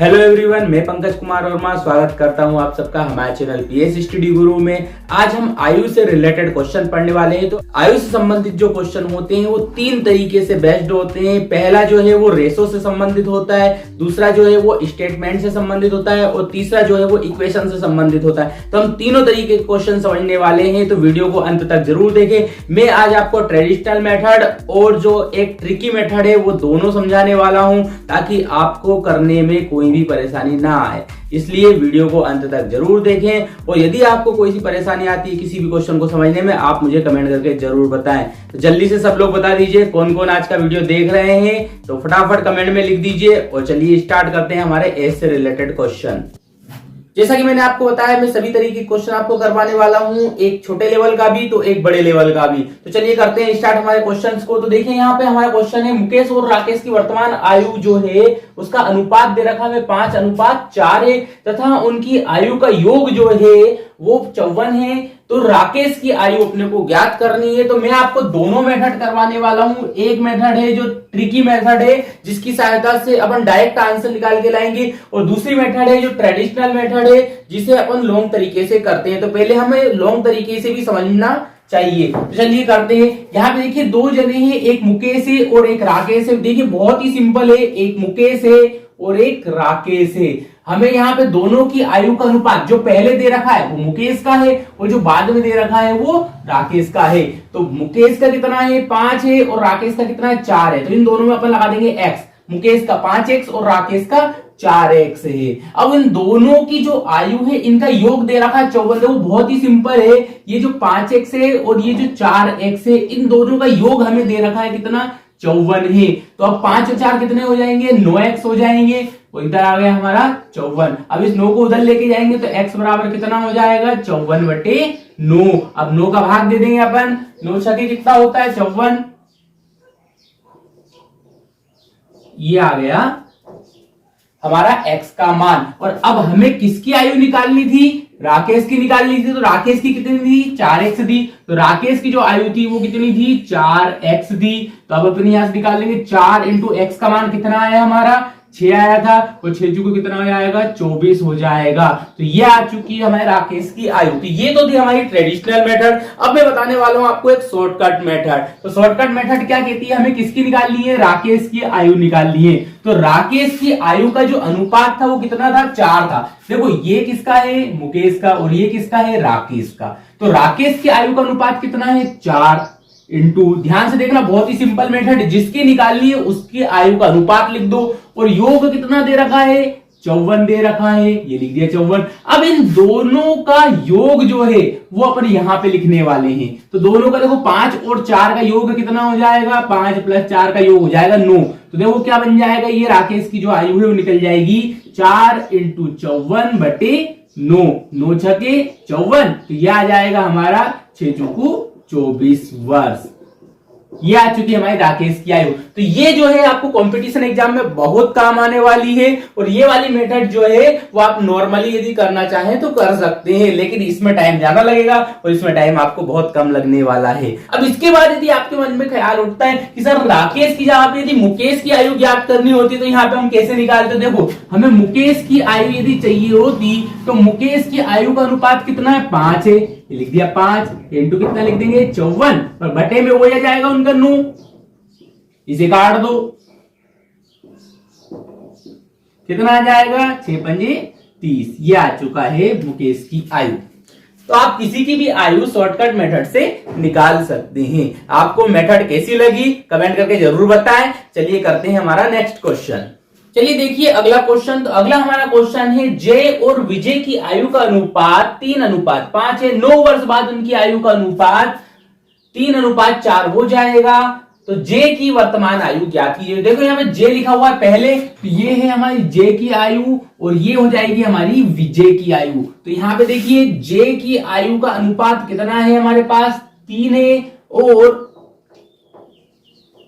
Hello everyone, मैं पंकज कुमार वर्मा स्वागत करता हूं आप सबका हमारे चैनल पीएस स्टडी गुरु में। आज हम आयु से रिलेटेड क्वेश्चन पढ़ने वाले हैं। तो आयु से संबंधित जो क्वेश्चन होते हैं वो तीन तरीके से बेस्ड होते हैं। पहला जो है वो रेशो से संबंधित होता है, दूसरा जो है वो स्टेटमेंट से संबंधित होता है और तीसरा जो है वो इक्वेशन से संबंधित होता है। तो हम तीनों तरीके के क्वेश्चन समझने वाले हैं, तो वीडियो को अंत तक जरूर देखें। मैं आज आपको ट्रेडिशनल मेथड और जो एक ट्रिकी मेथड है वो दोनों समझाने वाला हूं, ताकि आपको करने में कोई भी परेशानी ना आए। इसलिए वीडियो को अंत तक जरूर देखें और यदि आपको कोई सी परेशानी आती है किसी भी क्वेश्चन को समझने में, आप मुझे कमेंट करके जरूर बताएं। तो जल्दी से सब लोग बता दीजिए कौन कौन आज का वीडियो देख रहे हैं, तो फटाफट कमेंट में लिख दीजिए। और चलिए स्टार्ट करते हैं हमारे एज से रिलेटेड क्वेश्चन। जैसा कि मैंने आपको बताया, मैं सभी तरीके के क्वेश्चन आपको करवाने वाला हूं, एक छोटे लेवल का भी तो एक बड़े लेवल का भी। तो चलिए करते हैं स्टार्ट हमारे क्वेश्चंस को। तो देखिए यहाँ पे हमारा क्वेश्चन है, मुकेश और राकेश की वर्तमान आयु जो है उसका अनुपात दे रखा है 5:4 है तथा उनकी आयु का योग जो है वो 54 है। तो राकेश की आयु अपने को ज्ञात करनी है। तो मैं आपको दोनों मेथड करवाने वाला हूं। एक मेथड है जो ट्रिकी मेथड है, जिसकी सहायता से अपन डायरेक्ट आंसर निकाल के लाएंगे, और दूसरी मेथड है जो ट्रेडिशनल मेथड है, जिसे अपन लॉन्ग तरीके से करते हैं। तो पहले हमें लॉन्ग तरीके से भी समझना चाहिए। तो चलिए करते हैं। यहाँ पे देखिए दो जने हैं, एक मुकेश है और एक राकेश है। देखिए बहुत ही सिंपल है, एक मुकेश है और एक राकेश है। हमें यहाँ पे दोनों की आयु का अनुपात जो पहले दे रखा है वो मुकेश का है और जो बाद में दे रखा है वो राकेश का है। तो मुकेश का कितना है 5 है और राकेश का कितना है 4 है। तो इन दोनों में अपन लगा देंगे x। मुकेश का 5x और राकेश का 4x है। अब इन दोनों की जो आयु है इनका योग दे रखा है 54। वो बहुत ही सिंपल है, ये जो 5x है और ये जो 4x है, इन दोनों का योग हमें दे रखा है कितना 54 है। तो अब 5 और 4 कितने हो जाएंगे 9x हो जाएंगे। वो इधर आ गया हमारा 54। अब इस 9 को उधर लेके जाएंगे तो x बराबर कितना हो जाएगा 54/9। अब 9 का भाग दे देंगे अपन, 9 छके कितना होता है 54। ये आ गया हमारा x का मान। और अब हमें किसकी आयु निकालनी थी, राकेश की निकालनी थी। तो राकेश की कितनी थी 4x थी। तो राकेश की जो आयु थी वो कितनी थी 4x थी। तो अब अपन यहां से निकाल लेंगे 4 × x का मान कितना आया हमारा 6 आया था, और 6 को कितना हो जाएगा 24 हो जाएगा। तो ये आ चुकी है हमारे राकेश की आयु। तो ये तो थी हमारी ट्रेडिशनल मेथड। अब मैं बताने वाला हूं आपको एक शॉर्टकट मेथड। तो शॉर्टकट मेथड क्या कहती है, हमें किसकी निकालनी है, राकेश की आयु निकालनी है। तो राकेश की आयु का जो अनुपात था वो कितना था 4 था। देखो ये किसका है मुकेश का और ये किसका है राकेश का। तो राकेश की आयु का अनुपात कितना है 4 इंटू, ध्यान से देखना बहुत ही सिंपल मेथड है, जिसकी निकालनी है उसकी आयु का अनुपात लिख दो। और योग कितना दे रखा है 54 दे रखा है, ये लिख दिया 54। अब इन दोनों का योग जो है वो अपन यहां पे लिखने वाले हैं। तो दोनों का देखो 5 और 4 का योग कितना हो जाएगा, 5 + 4 का योग हो जाएगा 9। तो देखो क्या बन जाएगा, ये राकेश की जो आयु है वो निकल जाएगी 4 × 54/9। 9 छके 54। तो यह आ जाएगा हमारा 6 चौकू 24 वर्ष। ये आ चुकी है हमारी राकेश की आयु। तो ये जो है आपको कंपटीशन एग्जाम में बहुत काम आने वाली है। और ये वाली मेथड जो है वो आप नॉर्मली यदि करना चाहें तो कर सकते हैं, लेकिन इसमें टाइम ज्यादा लगेगा और इसमें टाइम आपको बहुत कम लगने वाला है। अब इसके बाद यदि आपके मन में ख्याल उठता है कि सर राकेश की जगह पे यदि मुकेश की आयु ज्ञात करनी होती तो यहाँ पे हम कैसे निकालते। देखो हमें मुकेश की आयु यदि चाहिए होती तो मुकेश की आयु का अनुपात कितना है 5 है, लिख दिया 5 इंटू कितना लिख देंगे 54, और बटे में वो आ जाएगा उनका 9। इसे काट दो, कितना आ जाएगा 6 × 5 = 30। ये आ चुका है मुकेश की आयु। तो आप किसी की भी आयु शॉर्टकट मेथड से निकाल सकते हैं। आपको मेथड कैसी लगी कमेंट करके जरूर बताएं। चलिए करते हैं हमारा नेक्स्ट क्वेश्चन। चलिए देखिए अगला क्वेश्चन। तो अगला हमारा क्वेश्चन है, जय और विजय की आयु का अनुपात 3:5 है। 9 वर्ष बाद उनकी आयु का अनुपात 3:4 हो जाएगा। तो जय की वर्तमान आयु ज्ञात कीजिए। देखो यहाँ पे जय लिखा हुआ है पहले, तो ये है हमारी जय की आयु और ये हो जाएगी हमारी विजय की आयु। तो यहाँ पे देखिए जय की आयु का अनुपात कितना है हमारे पास 3 है, और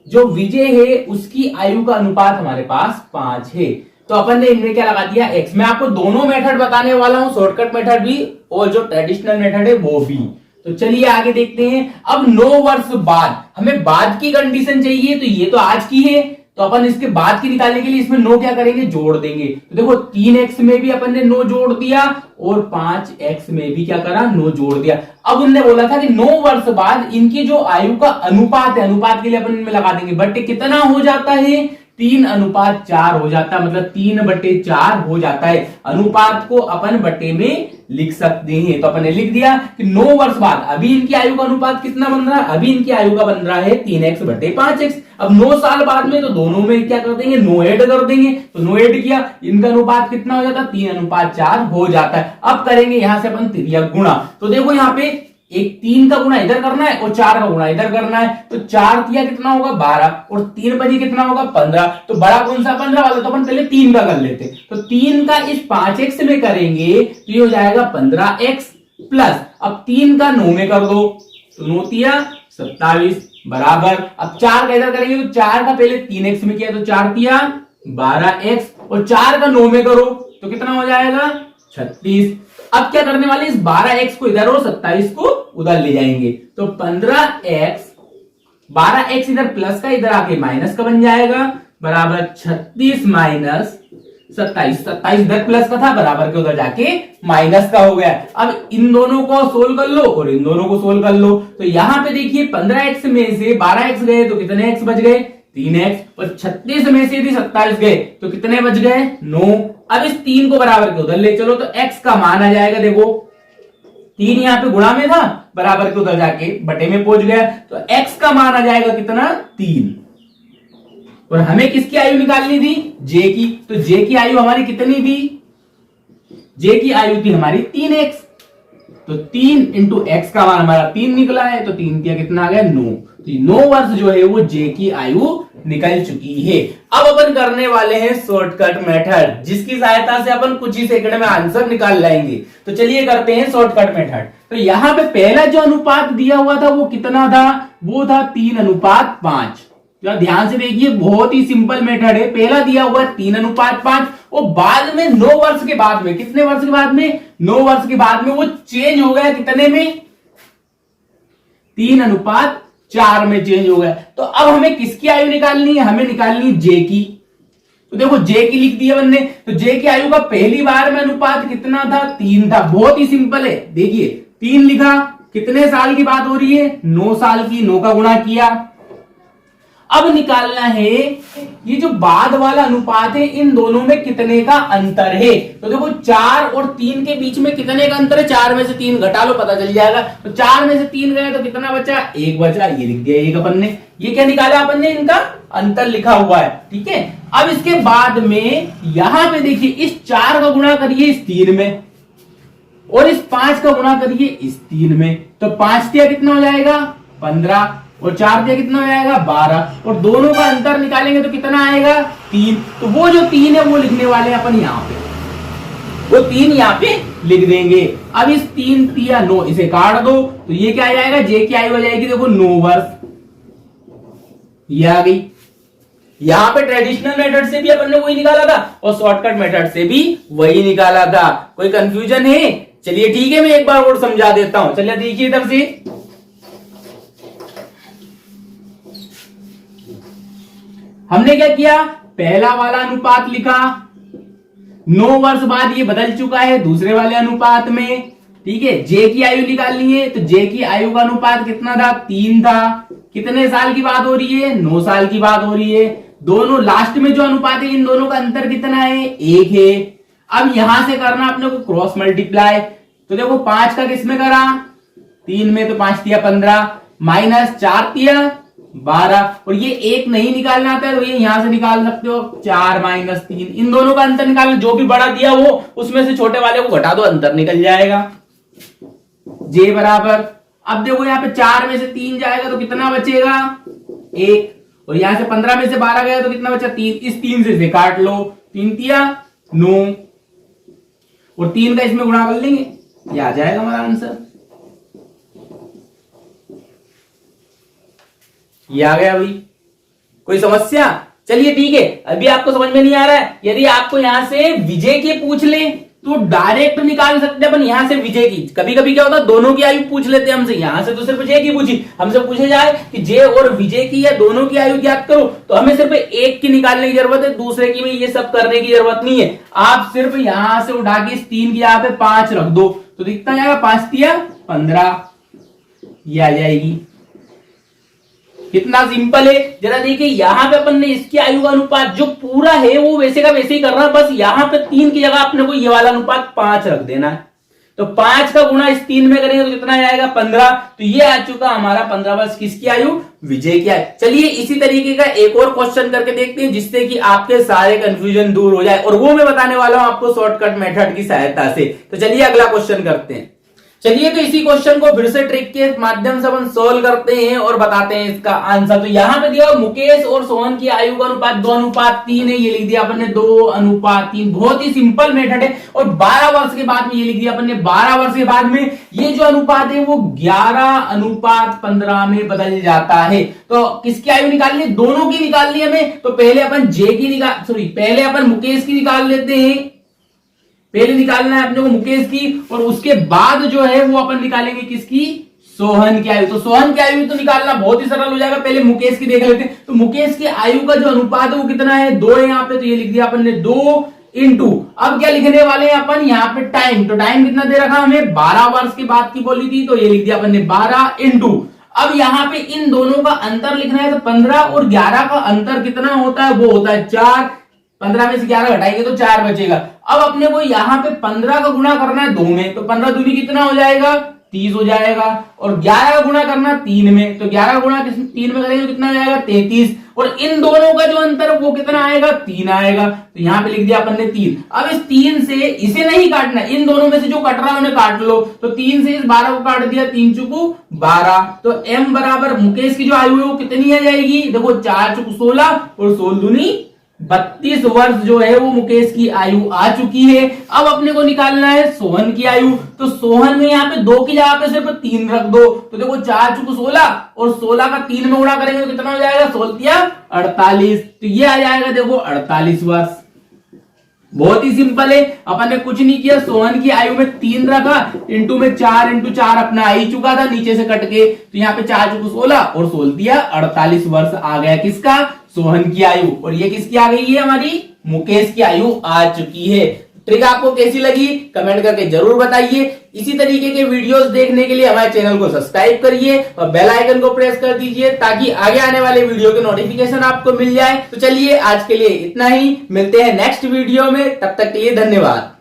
जो विजय है उसकी आयु का अनुपात हमारे पास 5 है। तो अपन ने इनमें क्या लगा दिया x। मैं आपको दोनों मेथड बताने वाला हूं, शॉर्टकट मेथड भी और जो ट्रेडिशनल मेथड है वो भी। तो चलिए आगे देखते हैं। अब 9 वर्ष बाद हमें बाद की कंडीशन चाहिए, तो ये तो आज की है, तो अपन इसके बाद की निकालने के लिए इसमें 9 क्या करेंगे, जोड़ देंगे। तो देखो 3x में भी अपन ने 9 जोड़ दिया और 5x में भी क्या करा, 9 जोड़ दिया। अब उनने बोला था कि 9 वर्ष बाद इनकी जो आयु का अनुपात है, अनुपात के लिए अपन इनमें लगा देंगे बटे कितना हो जाता है, 3:4 हो जाता है, मतलब 3/4 हो जाता है। अनुपात को अपन बटे में लिख सकते हैं। तो अपन ने लिख दिया कि 9 वर्ष बाद अभी इनकी आयु का अनुपात कितना बन रहा है, अभी इनकी आयु का बन रहा है 3x/5x। अब 9 साल बाद में तो दोनों में क्या कर देंगे, 9 ऐड कर देंगे। तो 9 ऐड किया, इनका अनुपात कितना हो जाता है, 3:4 हो जाता है। अब करेंगे यहां से अपन तिर्यक गुणा। तो देखो यहां पे एक 3 का गुणा इधर करना है और 4 का गुणा इधर करना है। तो 4 तिया कितना होगा, 12 और 3 बजे कितना होगा, 15। तो बड़ा कौन सा, 15 वाला। तो अपन पहले 3 का कर लेते। तो 3 का इस 5x में करेंगे तो ये हो जाएगा 15x प्लस, अब 3 का 9 में कर दो तो 9 तिया 27 बराबर। अब 4 का इधर करेंगे तो 4 का पहले 3x में किया तो 4 तिया 12x और 4 का 9 में करो तो कितना हो जाएगा, 36। अब क्या करने वाले, इस 12x को इधर और 27 को उधर ले जाएंगे। तो 15x, 12x इधर प्लस का इधर आके माइनस का बन जाएगा बराबर 36 माइनस 27। 27 इधर प्लस का था, बराबर के उधर जाके माइनस का हो गया। अब इन दोनों को सोल्व कर लो और इन दोनों को सोल्व कर लो। तो यहां पे देखिए 15x में से 12x गए तो कितने x बच गए, 3x। और 36 में से यदि 27 गए तो कितने बच गए, 9। अब इस 3 को बराबर के उधर ले चलो तो x का मान आ जाएगा, देखो 3 यहां पे गुणा में था, बराबर के उधर जाके बटे में पहुंच गया। तो x का मान आ जाएगा कितना, 3। और हमें किसकी आयु निकालनी थी, j की। तो j की आयु हमारी कितनी थी, j की आयु थी हमारी 3x। तो 3 इंटू एक्स का मान हमारा 3 निकला है। तो 3 किया कितना आ गया, 9। तो 9 वर्ष जो है वो j की आयु निकल चुकी है। अब अपन करने वाले हैं शॉर्टकट मेथड, जिसकी सहायता से अपन कुछ ही सेकंड में आंसर निकाल लाएंगे। तो चलिए करते हैं शॉर्टकट मेथड। तो यहां पे पहला जो अनुपात दिया हुआ था वो कितना था, वो था 3:5। तो ध्यान से देखिए, बहुत ही सिंपल मेथड है। पहला दिया हुआ 3:5 और बाद में 9 वर्ष के बाद में, कितने वर्ष के बाद में, 9 वर्ष के बाद में वो चेंज हो गया कितने में, 3:4 में चेंज हो गया। तो अब हमें किसकी आयु निकालनी है, हमें निकालनी है j की। तो देखो j की लिख दी है हमने। तो j की आयु का पहली बार में अनुपात कितना था, 3 था। बहुत ही सिंपल है, देखिए 3 लिखा, कितने साल की बात हो रही है, 9 साल की। 9 का गुणा किया। अब निकालना है ये जो बाद वाला अनुपात है, इन दोनों में कितने का अंतर है। तो देखो 4 और 3 के बीच में कितने का अंतर है, 4 में से 3 घटा लो पता चल जाएगा। तो 4 में से 3 गए तो कितना बचा, 1 बचा। ये लिख दिया एक अपन ने। ये क्या निकाला अपन ने, इनका अंतर लिखा हुआ है, ठीक है। अब इसके बाद में यहां पे देखिए, इस 4 का गुणा करिए इस 3 में और इस 5 का गुणा करिए इस 3 में। तो 5 दिया कितना हो जाएगा, 15 और 4 दिया कितना हो जाएगा, 12। और दोनों का अंतर निकालेंगे तो कितना आएगा, 3। तो वो जो 3 है वो लिखने वाले हैं अपन यहां पे, वो 3 यहां पे लिख देंगे। अब इस 3 तिया 9 इसे काट दो तो ये क्या आ जाएगा, j की आयु हो जाएगी देखो 9 वर्ष। ये आ गई। यहां पे ट्रेडिशनल मेथड से भी अपन ने वही निकाला था और शॉर्टकट मेथड से भी वही निकाला था। कोई कंफ्यूजन है, चलिए ठीक है, मैं एक बार और समझा देता हूं। चलिए देखिए इधर से, हमने क्या किया, पहला वाला अनुपात लिखा, 9 वर्ष बाद ये बदल चुका है दूसरे वाले अनुपात में, ठीक है। j की आयु निकालनी है तो j की आयु का अनुपात कितना था, 3 था। कितने साल की बात हो रही है, 9 साल की बात हो रही है। दोनों लास्ट में जो अनुपात है इन दोनों का अंतर कितना है, 1 है। अब यहां से करना अपने को क्रॉस मल्टीप्लाई। तो देखो 5 का किस में करा, 3 में। तो 5 तिया 15 माइनस 4 तिया 12। और ये 1 नहीं निकालना आता है तो ये यहां से निकाल सकते हो, 4 माइनस 3। इन दोनों का अंतर निकालना, जो भी बड़ा दिया वो उसमें से छोटे वाले को घटा दो, अंतर निकल जाएगा। j बराबर, अब देखो यहाँ पे 4 में से 3 जाएगा तो कितना बचेगा, 1। और यहां से 15 में से 12 गया तो कितना बचा, 3। इस 3 से काट लो, 3 तिया 9 और 3 का इसमें गुणा कर लेंगे, ये आ जाएगा हमारा आंसर। ये आ गया भाई। कोई समस्या, चलिए ठीक है। अभी आपको समझ में नहीं आ रहा है, यदि आपको यहां से विजय के पूछ ले तो डायरेक्ट निकाल सकते हैं अपन यहां से विजय की। कभी कभी क्या होता है दोनों की आयु पूछ लेते हैं हमसे, यहां से तो सिर्फ जय की पूछी, हमसे पूछे जाए कि जय और विजय की या दोनों की आयु ज्ञात करो, तो हमें सिर्फ एक की निकालने की जरूरत है, दूसरे की में ये सब करने की जरूरत नहीं है। आप सिर्फ यहां से उठा के इस 3 की यहाँ पे 5 रख दो तो दिखता जाएगा 5 तिया 15, ये आ जाएगी। कितना सिंपल है। जरा देखिए यहां पे अपन ने इसकी आयु का अनुपात जो पूरा है वो वैसे का वैसे ही करना है, बस यहां पे 3 की जगह अपने को ये वाला अनुपात 5 रख देना है। तो 5 का गुणा इस 3 में करेंगे तो कितना आएगा 15। तो ये आ चुका हमारा 15 वर्ष किसकी आयु, विजय की आयु। चलिए इसी तरीके का एक और क्वेश्चन करके देखते हैं जिससे कि आपके सारे कंफ्यूजन दूर हो जाए, और वो मैं बताने वाला हूं आपको शॉर्टकट मेथड की सहायता से। तो चलिए अगला क्वेश्चन करते हैं। चलिए तो इसी क्वेश्चन को फिर से ट्रिक के माध्यम से अपन सोल्व करते हैं और बताते हैं इसका आंसर। तो यहां पे दिया मुकेश और सोहन की आयु का अनुपात 2:3 है, ये लिख दिया अपन ने 2:3। बहुत ही सिंपल मेथड है। और 12 वर्ष के बाद में ये लिख दिया अपन ने 12 वर्ष के बाद में ये जो अनुपात है वो 11:15 में बदल जाता है। तो किसकी आयु निकालनी, दोनों की निकालनी हमें। तो पहले अपन पहले अपन मुकेश की निकाल लेते हैं। पहले निकालना है अपने को मुकेश की, और उसके बाद जो है वो अपन निकालेंगे किसकी, सोहन की आयु। तो सोहन की आयु तो निकालना बहुत ही सरल हो जाएगा। पहले मुकेश की देख लेते हैं। तो मुकेश की आयु का जो अनुपात है वो कितना है, 2 है यहाँ पे, तो ये लिख दिया अपन ने 2 इंटू, अब क्या लिखने वाले हैं अपन यहाँ पे टाइम। तो टाइम कितना दे रखा हमें, 12 वर्ष के बाद की बोली थी, तो ये लिख दिया अपन ने 12 इंटू। अब यहाँ पे इन दोनों का अंतर लिखना है, तो 15 और 11 का अंतर कितना होता है, वो होता है 4। 15 में से 11 घटाएंगे तो 4 बचेगा। अब अपने को यहाँ पे 15 का गुणा करना है 2 में, तो 15 दूनी कितना हो जाएगा, 30 हो जाएगा। और 11 का गुणा करना 3 में, तो 11 का गुणा 3 में करेंगे तो कितना हो जाएगा, 33। और इन दोनों का जो अंतर है वो कितना आएगा, 3 आएगा। तो यहाँ पे लिख दिया अपन ने 3। अब इस 3 से इसे नहीं काटना, इन दोनों में से जो कट रहा है उन्हें काट लो। तो 3 से इस 12 को काट दिया, 3 चुकू 12। तो m बराबर मुकेश की जो आयु है वो कितनी आ जाएगी, देखो 4 चुकू 16 और 16 दूनी 32 वर्ष जो है वो मुकेश की आयु आ चुकी है। अब अपने को निकालना है सोहन की आयु। तो सोहन में यहाँ पे 2 की जगह पे सिर्फ 3 रख दो। तो देखो 4 चुकू 16 और 16 का 3 में गुणा करेंगे तो कितना हो जाएगा, 16 48। तो ये आ जाएगा देखो 48 वर्ष। बहुत ही सिंपल है, अपन ने कुछ नहीं किया, सोहन की आयु में 3 रखा, इंटू में 4 इंटू 4 अपना आ ही चुका था नीचे से कट के। तो यहाँ पे 4 चुकू 16 और 16 48 वर्ष आ गया किसका, सोहन की आयु। और ये किसकी आ गई है, हमारी मुकेश की आयु आ चुकी है। ट्रिक आपको कैसी लगी कमेंट करके जरूर बताइए। इसी तरीके के वीडियोस देखने के लिए हमारे चैनल को सब्सक्राइब करिए और बेल आइकन को प्रेस कर दीजिए ताकि आगे आने वाले वीडियो के नोटिफिकेशन आपको मिल जाए। तो चलिए आज के लिए इतना ही, मिलते हैं नेक्स्ट वीडियो में, तब तक के लिए धन्यवाद।